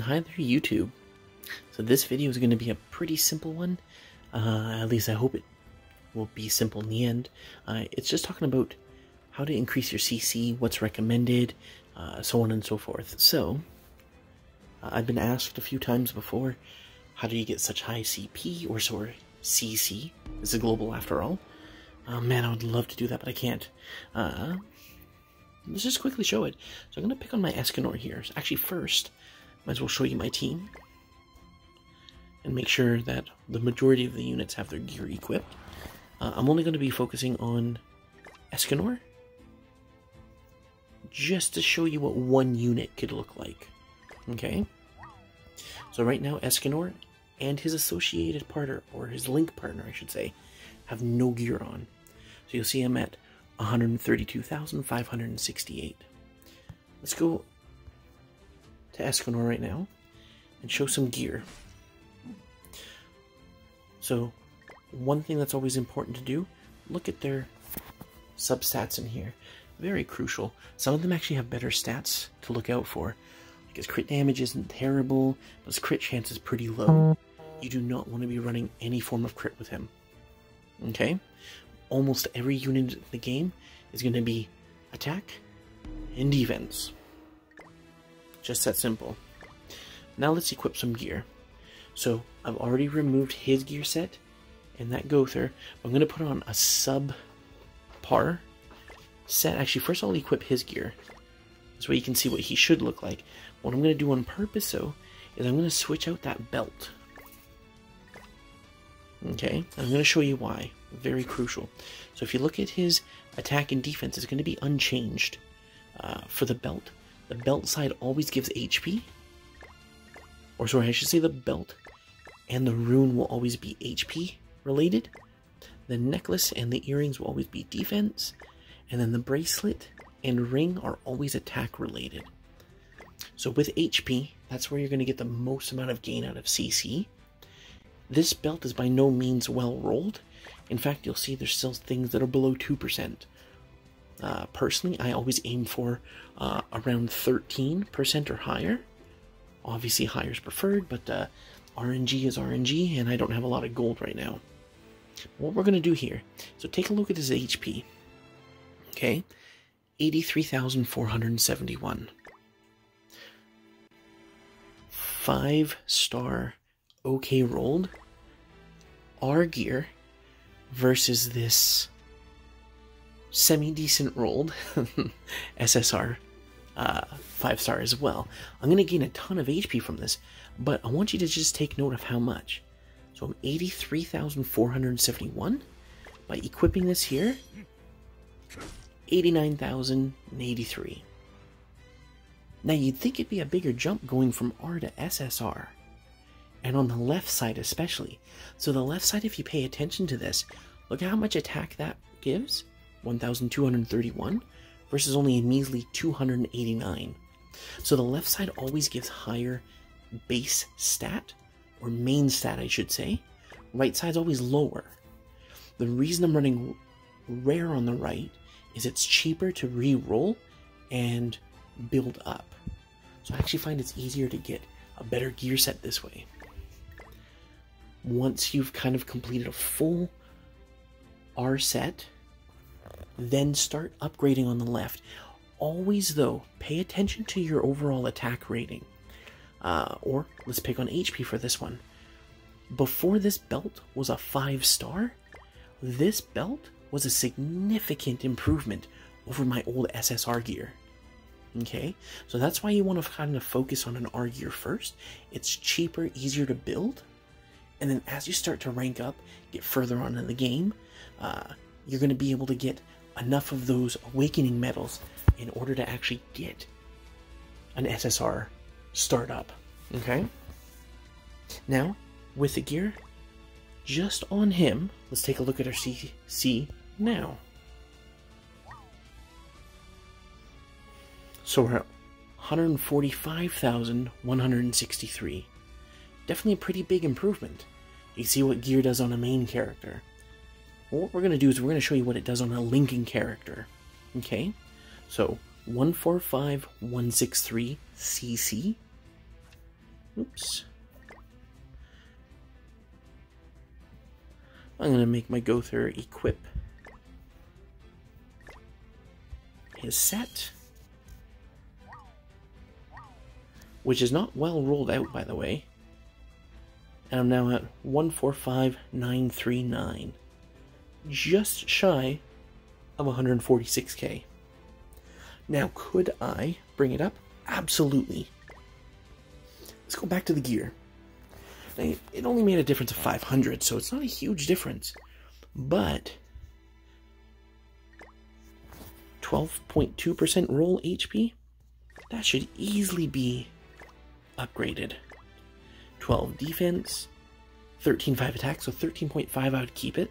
Hi there, YouTube. So this video is going to be a pretty simple one. At least I hope it will be simple in the end. It's just talking about how to increase your CC, what's recommended, so on and so forth. So, I've been asked a few times before, how do you get such high CP, or CC? This is global after all. Man, I would love to do that, but I can't. Let's just quickly show it. So I'm going to pick on my Escanor here. So actually first, might as well show you my team. And make sure that the majority of the units have their gear equipped. I'm only going to be focusing on Escanor. Just to show you what one unit could look like. Okay? So right now, Escanor and his associated partner, or his link partner I should say, have no gear on. So you'll see him at 132,568. Let's go to Escanor right now and show some gear. So one thing that's always important to do, look at their substats in here. Very crucial. Some of them actually have better stats to look out for. Like his crit damage isn't terrible, but his crit chance is pretty low. You do not want to be running any form of crit with him. Okay? Almost every unit in the game is going to be attack and defense. Just that simple. Now let's equip some gear. So I've already removed his gear set and that Gowther. I'm going to put on a subpar set. Actually, first I'll equip his gear. This way you can see what he should look like. What I'm going to do on purpose, though, is I'm going to switch out that belt. Okay? I'm going to show you why. Very crucial. So if you look at his attack and defense, it's going to be unchanged for the belt. The belt side always gives HP. Or sorry, I should say the belt and the rune will always be HP related. The necklace and the earrings will always be defense. And then the bracelet and ring are always attack related. So with HP, that's where you're going to get the most amount of gain out of CC. This belt is by no means well rolled. In fact, you'll see there's still things that are below 2%. Personally, I always aim for around 13% or higher. Obviously, higher is preferred, but RNG is RNG, and I don't have a lot of gold right now. What we're going to do here, so take a look at his HP. Okay, 83,471. 5-star okay rolled. Our gear versus this semi-decent rolled SSR 5-star as well. I'm going to gain a ton of HP from this, but I want you to just take note of how much. So I'm 83,471. By equipping this here, 89,083. Now you'd think it'd be a bigger jump going from R to SSR. And on the left side especially. So the left side, if you pay attention to this, look at how much attack that gives. 1,231 versus only a measly 289. So the left side always gives higher base stat, or main stat I should say. Right side's always lower. The reason I'm running rare on the right is it's cheaper to re-roll and build up. So I actually find it's easier to get a better gear set this way. Once you've kind of completed a full R set, then start upgrading on the left. Always, though, pay attention to your overall attack rating. Or, let's pick on HP for this one. Before this belt was a 5-star, this belt was a significant improvement over my old SSR gear. Okay, so that's why you want to kind of focus on an R gear first. It's cheaper, easier to build, and then as you start to rank up, get further on in the game, you're going to be able to get enough of those awakening medals in order to actually get an SSR startup. Okay, now with the gear just on him, let's take a look at our CC now. So we're at 145,163. Definitely a pretty big improvement. You see what gear does on a main character. Well, what we're going to do is we're going to show you what it does on a linking character. Okay? So 145,163 CC Oops. I'm going to make my Gowther equip his set, which is not well rolled out, by the way. And I'm now at 145,939. Just shy of 146k. Now, could I bring it up? Absolutely. Let's go back to the gear. Now, it only made a difference of 500, so it's not a huge difference. But 12.2% roll HP, that should easily be upgraded. 12 defense, 13.5 attack, so 13.5 I would keep it.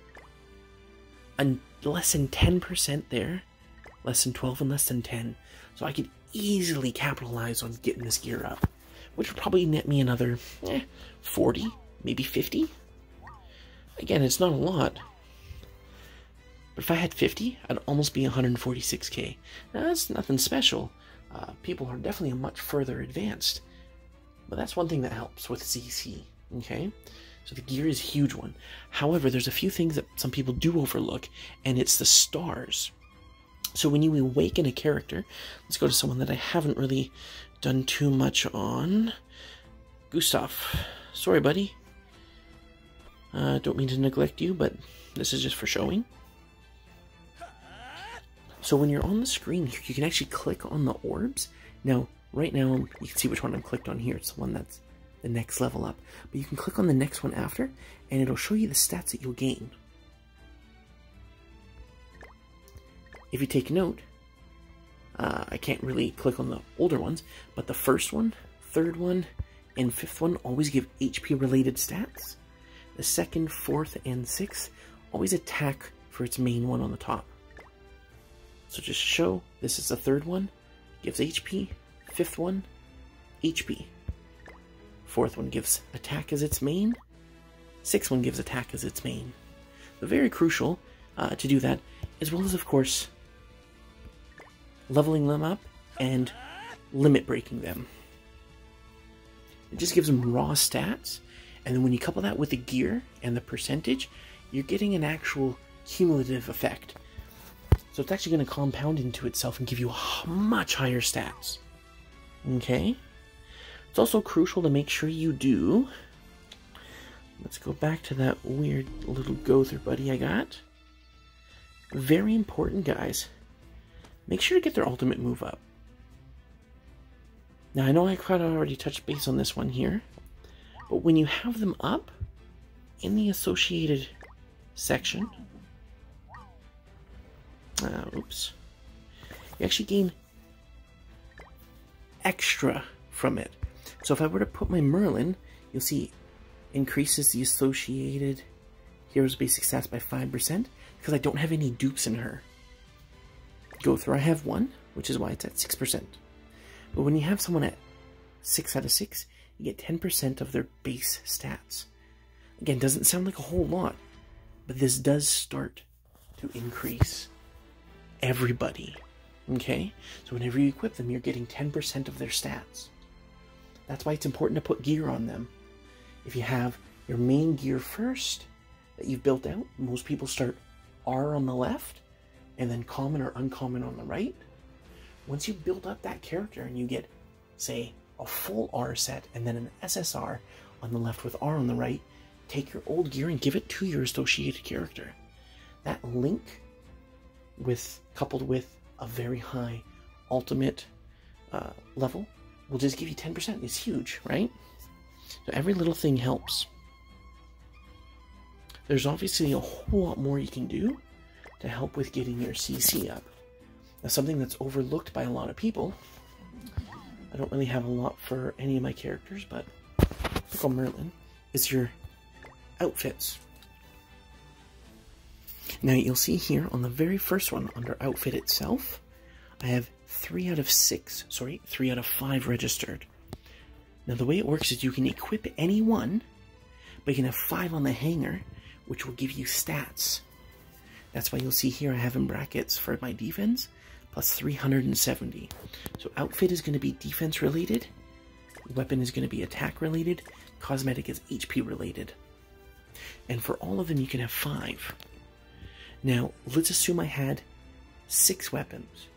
And less than 10% there, less than 12 and less than 10. So I could easily capitalize on getting this gear up, which would probably net me another 40, maybe 50. Again, it's not a lot. But if I had 50, I'd almost be 146k. Now, that's nothing special. People are definitely much further advanced. But that's one thing that helps with CC, okay? So the gear is a huge one. However, there's a few things that some people do overlook, and it's the stars. So when you awaken a character, let's go to someone that I haven't really done too much on. Gustav. Sorry, buddy. Don't mean to neglect you, but this is just for showing. So when you're on the screen here, you can actually click on the orbs. Now, right now, you can see which one I'm clicked on here. It's the one that's the next level up. But you can click on the next one after, and it'll show you the stats that you'll gain. If you take note, I can't really click on the older ones, but the first one, third one, and fifth one always give HP-related stats. The second, fourth, and sixth always attack for its main one on the top. So just to show, this is the third one, gives HP, fifth one, HP. Fourth one gives attack as its main, sixth one gives attack as its main. So very crucial to do that, as well as, of course, leveling them up and limit breaking them. It just gives them raw stats, and then when you couple that with the gear and the percentage, you're getting an actual cumulative effect. So it's actually going to compound into itself and give you much higher stats. Okay? It's also crucial to make sure you do. Let's go back to that weird little Gowther buddy I got. Very important, guys. Make sure to get their ultimate move up. Now, I know I kind of already touched base on this one here, but when you have them up in the associated section, oops, you actually gain extra from it. So if I were to put my Merlin, you'll see increases the associated hero's basic stats by 5% because I don't have any dupes in her. Gowther, I have one, which is why it's at 6%. But when you have someone at 6 out of 6, you get 10% of their base stats. Again, doesn't sound like a whole lot, but this does start to increase everybody. Okay? So whenever you equip them, you're getting 10% of their stats. That's why it's important to put gear on them. If you have your main gear first that you've built out, most people start R on the left, and then common or uncommon on the right. Once you build up that character and you get, say, a full R set and then an SSR on the left with R on the right, take your old gear and give it to your associated character. That link, coupled with a very high ultimate level, will just give you 10%. It's huge, right? So every little thing helps. There's obviously a whole lot more you can do to help with getting your CC up. Now, something that's overlooked by a lot of people, I don't really have a lot for any of my characters, but look on Merlin, is your outfits. Now you'll see here on the very first one under outfit itself, I have 3 out of 5 registered. Now the way it works is you can equip any one, but you can have 5 on the hanger, which will give you stats. That's why you'll see here I have in brackets for my defense, plus 370. So outfit is going to be defense related, weapon is going to be attack related, cosmetic is HP related. And for all of them you can have 5. Now, let's assume I had 6 weapons.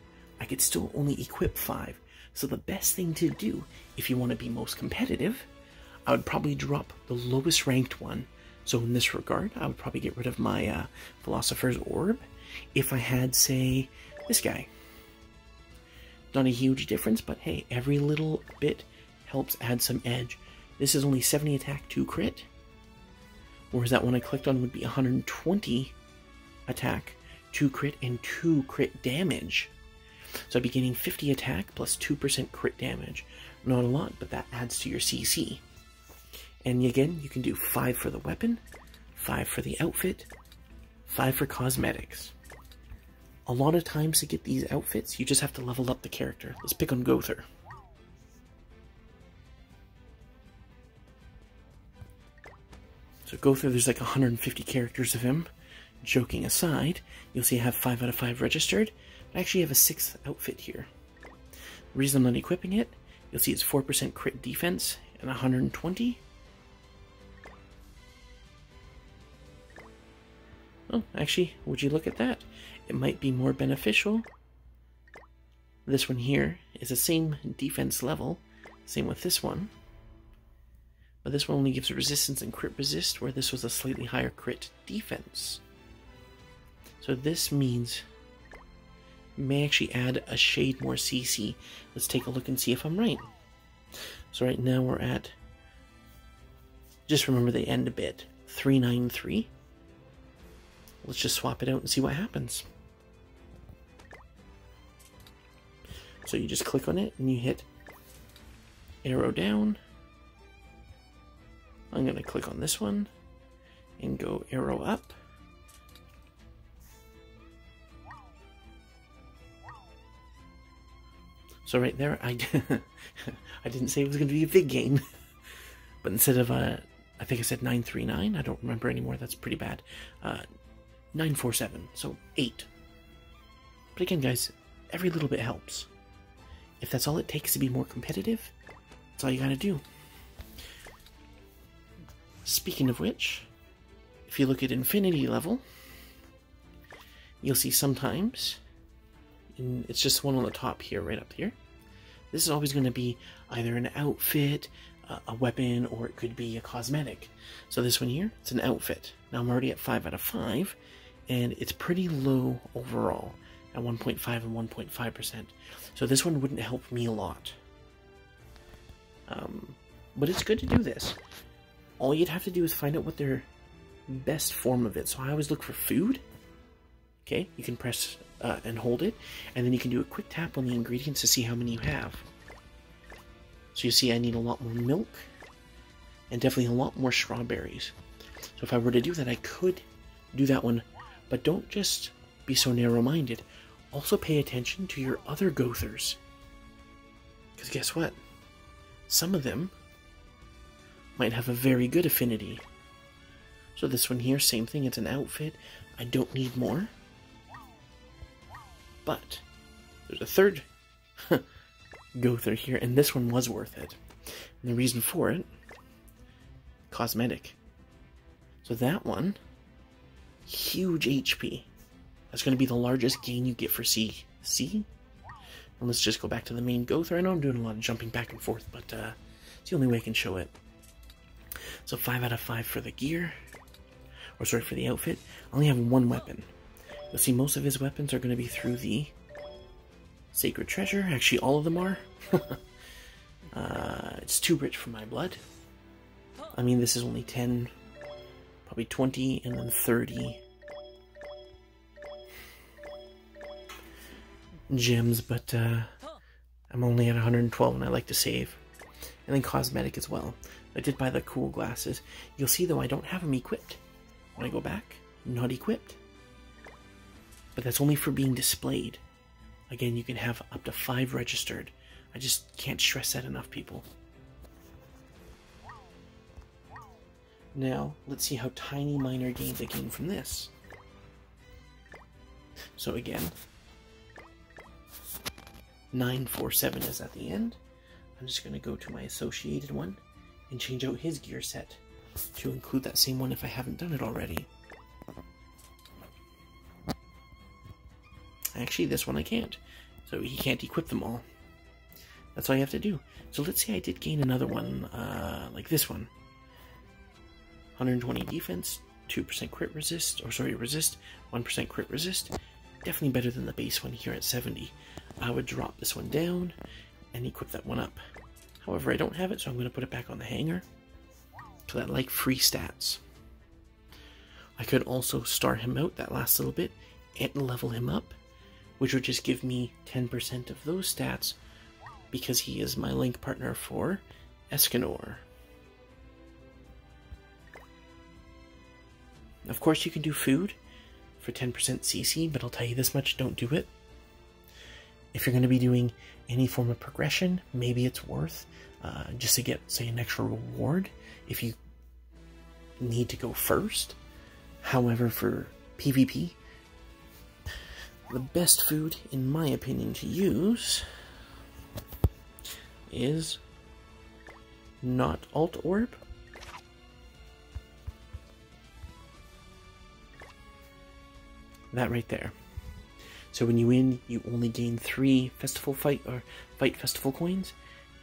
I could still only equip 5. So the best thing to do, if you want to be most competitive, I would probably drop the lowest ranked one. So in this regard, I would probably get rid of my Philosopher's Orb. If I had, say, this guy. Not a huge difference, but hey, every little bit helps add some edge. This is only 70 attack, 2 crit. Whereas that one I clicked on would be 120 attack, 2 crit, and 2 crit damage. So I'd be getting 50 attack plus 2% crit damage. Not a lot, but that adds to your CC. And again, you can do 5 for the weapon, 5 for the outfit, 5 for cosmetics. A lot of times to get these outfits, you just have to level up the character. Let's pick on Gowther. So Gowther, there's like 150 characters of him. Joking aside, you'll see I have 5 out of 5 registered. I actually have a 6th outfit here. The reason I'm not equipping it, you'll see it's 4% crit defense and 120. Oh, actually, would you look at that? It might be more beneficial. This one here is the same defense level, same with this one. But this one only gives resistance and crit resist, where this was a slightly higher crit defense. So this means may actually add a shade more CC. Let's take a look and see if I'm right. So right now we're at, just remember the end a bit, 393. Let's just swap it out and see what happens. So you just click on it and you hit arrow down. I'm going to click on this one and go arrow up. So right there, I didn't say it was going to be a big gain. But instead of, I think I said 939, I don't remember anymore, that's pretty bad. 947, so 8. But again, guys, every little bit helps. If that's all it takes to be more competitive, that's all you gotta do. Speaking of which, if you look at Infinity level, you'll see sometimes, it's just one on the top here, right up here. This is always going to be either an outfit, a weapon, or it could be a cosmetic. So this one here, it's an outfit. Now I'm already at 5 out of 5, and it's pretty low overall, at 1.5 and 1.5%. So this one wouldn't help me a lot. But it's good to do this. All you'd have to do is find out what their best form of it. So I always look for food. Okay, you can press and hold it, and then you can do a quick tap on the ingredients to see how many you have. So you see I need a lot more milk, and definitely a lot more strawberries. So if I were to do that, I could do that one, but don't just be so narrow-minded. Also pay attention to your other Gowthers. Because guess what? Some of them might have a very good affinity. So this one here, same thing, it's an outfit. I don't need more. But there's a third Gowther here, and this one was worth it. And the reason for it, cosmetic. So that one, huge HP. That's going to be the largest gain you get for C. See? And let's just go back to the main Gowther. I know I'm doing a lot of jumping back and forth, but it's the only way I can show it. So 5 out of 5 for the gear. Or sorry, for the outfit. I only have one weapon. You'll see most of his weapons are going to be through the Sacred Treasure. Actually, all of them are. It's too rich for my blood. I mean, this is only 10, probably 20, and then 30 gems, but I'm only at 112 and I like to save. And then cosmetic as well. I did buy the cool glasses. You'll see, though, I don't have them equipped. When I go back, not equipped. But that's only for being displayed. Again, you can have up to 5 registered. I just can't stress that enough, people. Now, let's see how tiny minor gains I gain from this. So again, 947 is at the end. I'm just going to go to my associated one and change out his gear set to include that same one if I haven't done it already. Actually, this one I can't. So he can't equip them all. That's all you have to do. So let's say I did gain another one, like this one. 120 defense, 2% crit resist, resist, 1% crit resist. Definitely better than the base one here at 70. I would drop this one down and equip that one up. However, I don't have it, so I'm going to put it back on the hanger, because I like free stats. I could also star him out that last little bit and level him up, which would just give me 10% of those stats, because he is my link partner for Escanor. Of course, you can do food for 10% CC, but I'll tell you this much, don't do it. If you're going to be doing any form of progression, maybe it's worth, just to get, say, an extra reward if you need to go first. However, for PvP, the best food, in my opinion, to use is not Alt Orb. That right there. So when you win, you only gain 3 festival fight festival coins.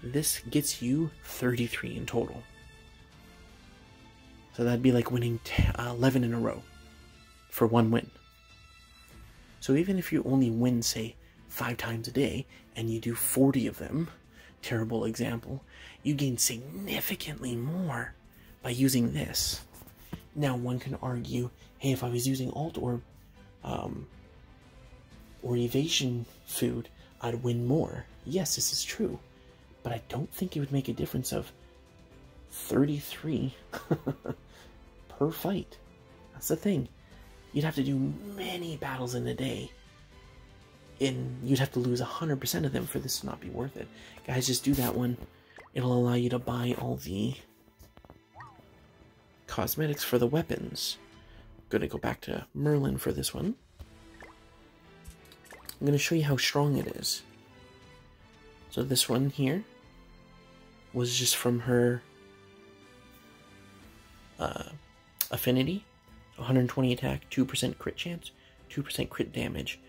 This gets you 33 in total. So that'd be like winning 11 in a row for one win. So even if you only win, say, 5 times a day, and you do 40 of them, terrible example, you gain significantly more by using this. Now one can argue, hey, if I was using Alt or evasion food, I'd win more. Yes, this is true, but I don't think it would make a difference of 33 per fight. That's the thing. You'd have to do many battles in a day, and you'd have to lose 100% of them for this to not be worth it. Guys, just do that one. It'll allow you to buy all the cosmetics for the weapons. I'm gonna go back to Merlin for this one. I'm going to show you how strong it is. So this one here was just from her affinity. 120 attack, 2% crit chance, 2% crit damage.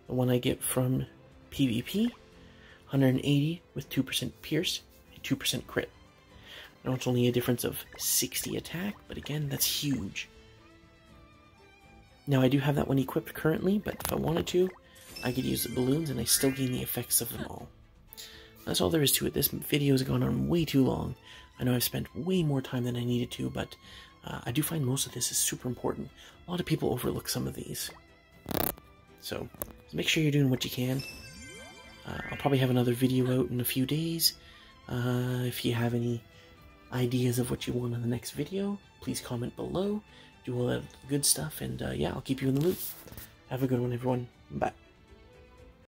The one I get from PvP, 180 with 2% pierce, 2% crit. Now it's only a difference of 60 attack, but again, that's huge. Now I do have that one equipped currently, but if I wanted to, I could use the balloons and I still gain the effects of them all. That's all there is to it. This video has gone on way too long. I know I've spent way more time than I needed to, but I do find most of this is super important. A lot of people overlook some of these. So make sure you're doing what you can. I'll probably have another video out in a few days. If you have any ideas of what you want in the next video, please comment below. Do all that good stuff, and yeah, I'll keep you in the loop. Have a good one, everyone. Bye.